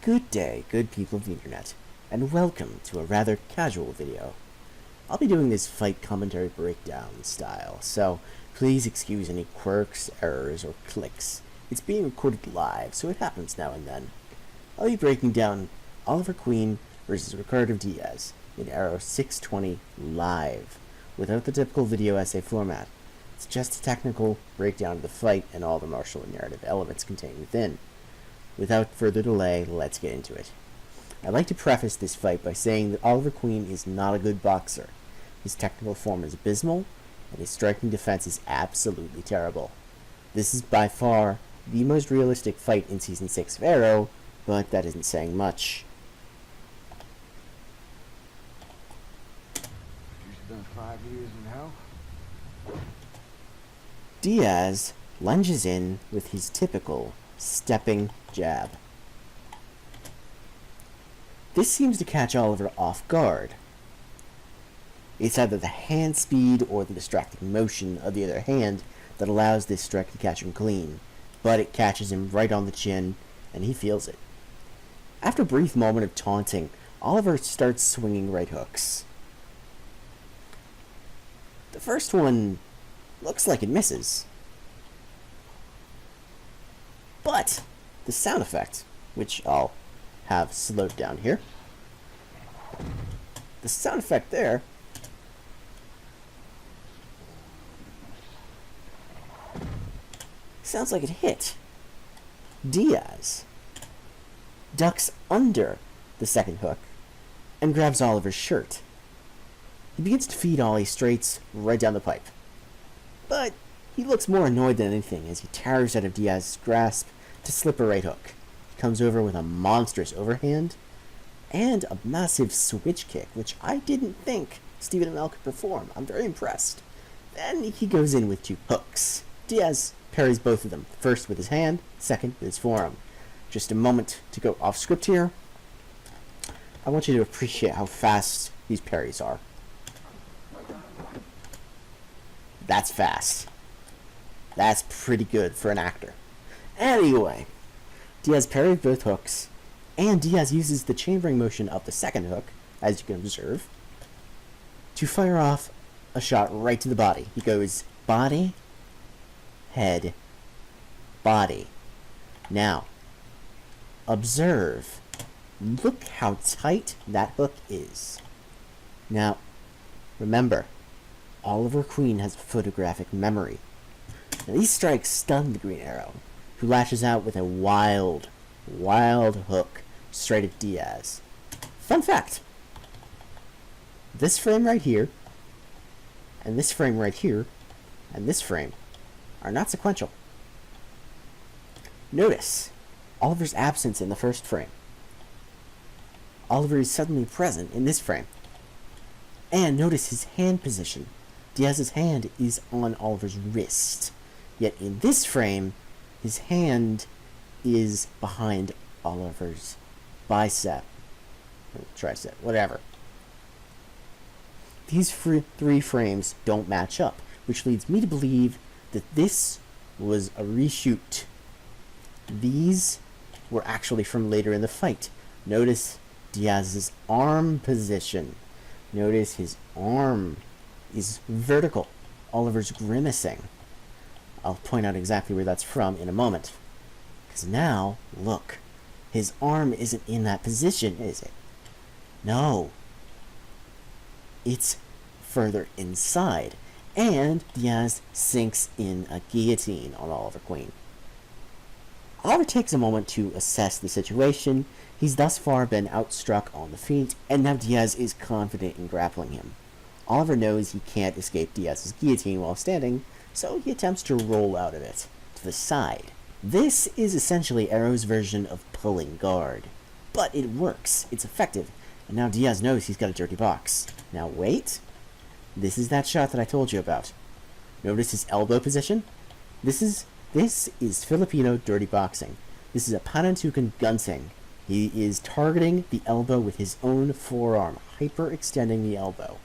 Good day, good people of the internet, and welcome to a rather casual video. I'll be doing this fight commentary breakdown style, so please excuse any quirks, errors, or clicks. It's being recorded live, so it happens now and then. I'll be breaking down Oliver Queen versus Ricardo Diaz in Arrow 620 live, without the typical video essay format. It's just a technical breakdown of the fight and all the martial and narrative elements contained within. Without further delay, let's get into it. I'd like to preface this fight by saying that Oliver Queen is not a good boxer. His technical form is abysmal, and his striking defense is absolutely terrible. This is by far the most realistic fight in Season 6 of Arrow, but that isn't saying much. You spent 5 years in hell? Diaz lunges in with his typical stepping jab. This seems to catch Oliver off guard. It's either the hand speed or the distracting motion of the other hand that allows this strike to catch him clean, but it catches him right on the chin, and he feels it. After a brief moment of taunting, Oliver starts swinging right hooks. The first one looks like it misses. But the sound effect, which I'll have slowed down here, the sound effect there sounds like it hit. Diaz ducks under the second hook and grabs Oliver's shirt. He begins to feed Ollie straights right down the pipe. But he looks more annoyed than anything as he towers out of Diaz's grasp to slip a right hook. He comes over with a monstrous overhand and a massive switch kick, which I didn't think Stephen Amell could perform. I'm very impressed. Then he goes in with two hooks. Diaz parries both of them, first with his hand, second with his forearm. Just a moment to go off script here. I want you to appreciate how fast these parries are. That's fast. That's pretty good for an actor. Anyway, Diaz parried both hooks, and Diaz uses the chambering motion of the second hook, as you can observe, to fire off a shot right to the body. He goes body, head, body. Now, observe. Look how tight that hook is. Now, remember, Oliver Queen has a photographic memory. Now, these strikes stun the Green Arrow, who lashes out with a wild hook straight at Diaz. Fun fact, this frame right here, and this frame right here, and this frame are not sequential. Notice Oliver's absence in the first frame. Oliver is suddenly present in this frame. And notice his hand position. Diaz's hand is on Oliver's wrist. Yet in this frame, his hand is behind Oliver's bicep, or tricep, whatever. These three frames don't match up, which leads me to believe that this was a reshoot. These were actually from later in the fight. Notice Diaz's arm position. Notice his arm is vertical. Oliver's grimacing. I'll point out exactly where that's from in a moment. Because now, look, his arm isn't in that position, is it? No. It's further inside. And Diaz sinks in a guillotine on Oliver Queen. Oliver takes a moment to assess the situation. He's thus far been outstruck on the feet, and now Diaz is confident in grappling him. Oliver knows he can't escape Diaz's guillotine while standing, so he attempts to roll out of it, to the side. This is essentially Arrow's version of pulling guard. But it works, it's effective, and now Diaz knows he's got a dirty box. Now wait, this is that shot that I told you about. Notice his elbow position? This is Filipino dirty boxing. This is a Panantukan gunsing. He is targeting the elbow with his own forearm, hyperextending the elbow.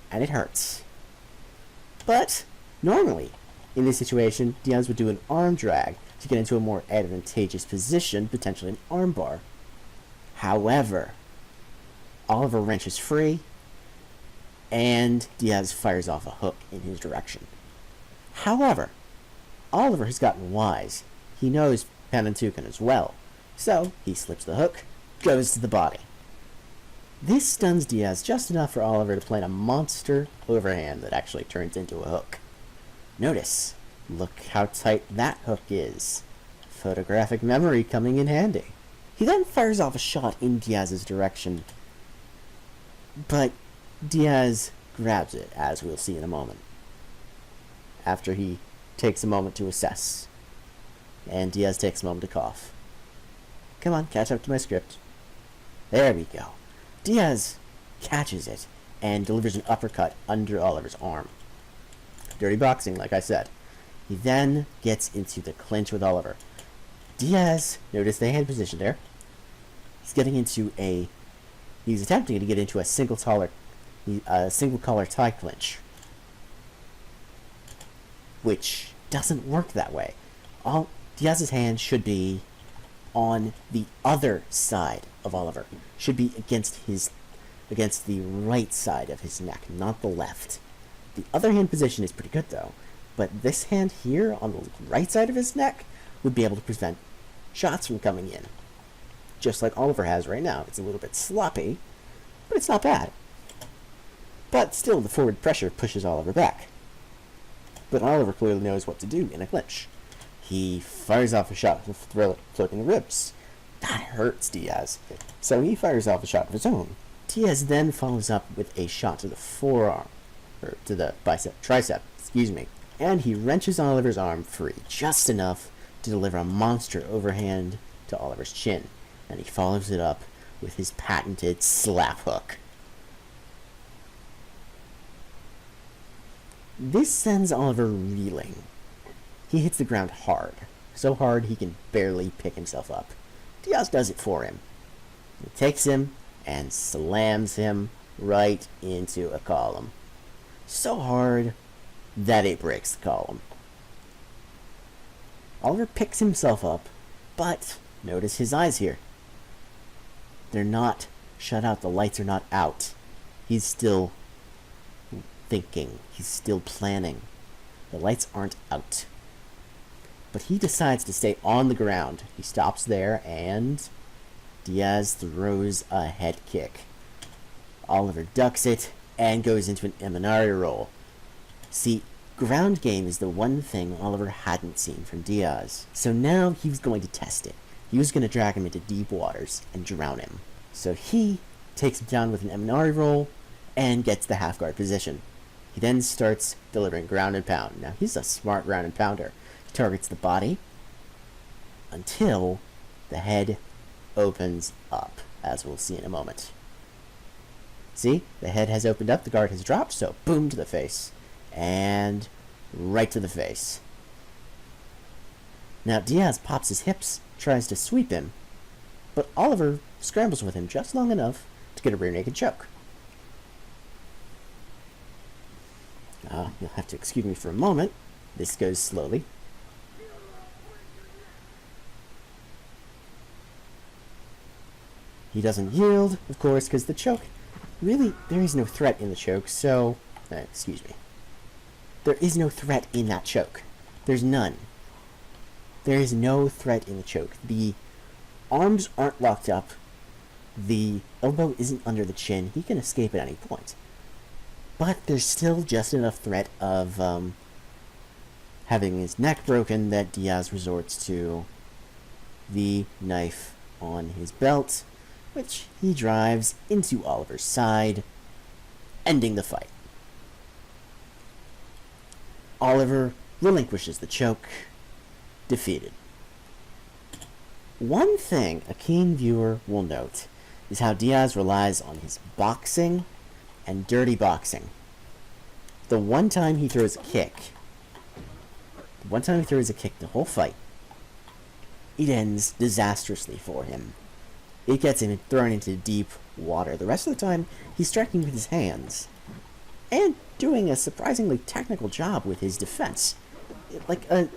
And it hurts. But normally, in this situation, Diaz would do an arm drag to get into a more advantageous position, potentially an armbar. However, Oliver wrenches free, and Diaz fires off a hook in his direction. However, Oliver has gotten wise. He knows Panantukan as well, so he slips the hook, goes to the body. This stuns Diaz just enough for Oliver to plant a monster overhand that actually turns into a hook. Notice, look how tight that hook is. Photographic memory coming in handy. He then fires off a shot in Diaz's direction, but Diaz grabs it, as we'll see in a moment, after he takes a moment to assess. And Diaz takes a moment to cough. Come on, catch up to my script. There we go. Diaz catches it and delivers an uppercut under Oliver's arm. Dirty boxing, like I said. He then gets into the clinch with Oliver. Diaz, notice the hand position there. He's attempting to get into a single collar tie clinch, which doesn't work that way. Diaz's hand should be on the other side of Oliver. Should be against the right side of his neck, not the left. The other hand position is pretty good though, but this hand here on the right side of his neck would be able to prevent shots from coming in. Just like Oliver has right now. It's a little bit sloppy, but it's not bad. But still, the forward pressure pushes Oliver back. But Oliver clearly knows what to do in a clinch. He fires off a shot with floating ribs. That hurts Diaz. So he fires off a shot of his own. Diaz then follows up with a shot to the forearm, or to the tricep, and he wrenches Oliver's arm free, just enough to deliver a monster overhand to Oliver's chin, and he follows it up with his patented slap hook. This sends Oliver reeling. He hits the ground hard, so hard he can barely pick himself up. Diaz does it for him. He takes him and slams him right into a column. So hard that it breaks the column. Oliver picks himself up, but notice his eyes here. They're not shut out. The lights are not out. He's still thinking. He's still planning. The lights aren't out. But he decides to stay on the ground. He stops there, and Diaz throws a head kick. Oliver ducks it and goes into an Eminari roll. See, ground game is the one thing Oliver hadn't seen from Diaz. So now he was going to test it. He was going to drag him into deep waters and drown him. So he takes him down with an Eminari roll and gets the half guard position. He then starts delivering ground and pound. Now he's a smart ground and pounder. He targets the body until the head opens up, as we'll see in a moment. See, the head has opened up, the guard has dropped, so boom to the face. And right to the face. Now Diaz pops his hips, tries to sweep him, but Oliver scrambles with him just long enough to get a rear naked choke. You'll have to excuse me for a moment. This goes slowly. He doesn't yield, of course, because the choke... Really, there is no threat in the choke, so... excuse me. There is no threat in that choke. There's none. There is no threat in the choke. The arms aren't locked up. The elbow isn't under the chin. He can escape at any point. But there's still just enough threat of having his neck broken that Diaz resorts to the knife on his belt, which he drives into Oliver's side, ending the fight. Oliver relinquishes the choke, defeated. One thing a keen viewer will note is how Diaz relies on his boxing and dirty boxing. The one time he throws a kick, the whole fight, it ends disastrously for him. It gets him thrown into deep water. The rest of the time, he's striking with his hands, and doing a surprisingly technical job with his defense. Like a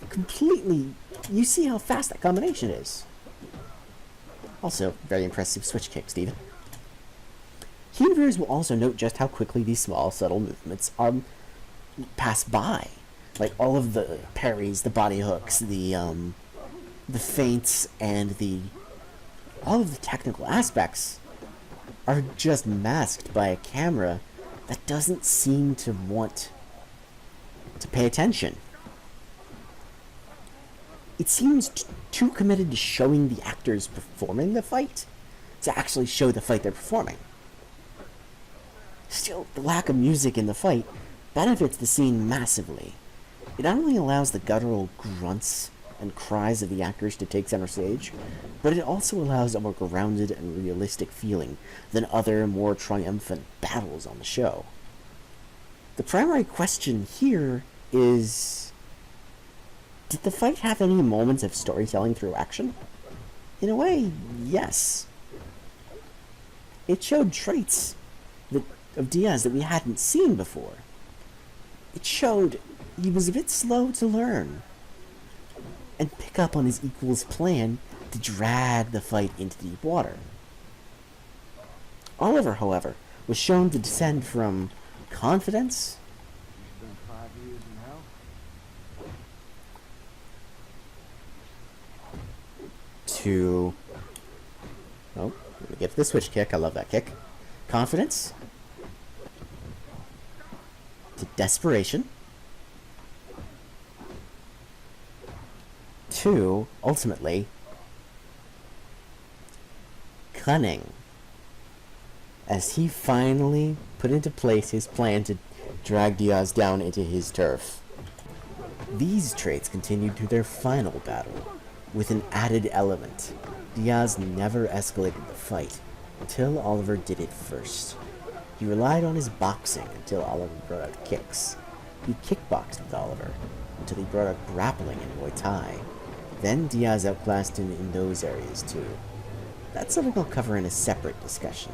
completely... You see how fast that combination is. Also, very impressive switch kick, Steven. Keen viewers will also note just how quickly these small, subtle movements are pass by. Like all of the parries, the body hooks, the feints, and all of the technical aspects are just masked by a camera that doesn't seem to want to pay attention. It seems too committed to showing the actors performing the fight to actually show the fight they're performing. Still, the lack of music in the fight benefits the scene massively. It not only allows the guttural grunts and cries of the actors to take center stage, but it also allows a more grounded and realistic feeling than other, more triumphant battles on the show. The primary question here is, did the fight have any moments of storytelling through action? In a way, yes. It showed traits of Diaz that we hadn't seen before. It showed he was a bit slow to learn and pick up on his equal's plan to drag the fight into deep water. Oliver, however, was shown to descend from confidence You spent 5 years in hell? to... Oh, let me get the switch kick. I love that kick. Confidence to desperation to, ultimately, cunning, as he finally put into place his plan to drag Diaz down into his turf. These traits continued to their final battle, with an added element. Diaz never escalated the fight until Oliver did it first. He relied on his boxing until Oliver brought out kicks. He kickboxed with Oliver until he brought out grappling in Muay Thai. Then Diaz outclassed him in those areas too. That's something I'll cover in a separate discussion.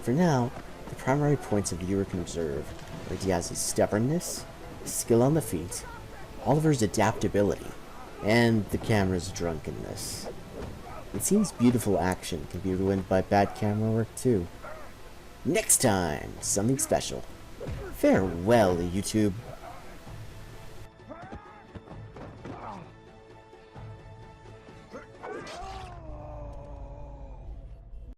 For now, the primary points a viewer can observe are Diaz's stubbornness, his skill on the feet, Oliver's adaptability, and the camera's drunkenness. It seems beautiful action can be ruined by bad camera work too. Next time, something special. Farewell, YouTube.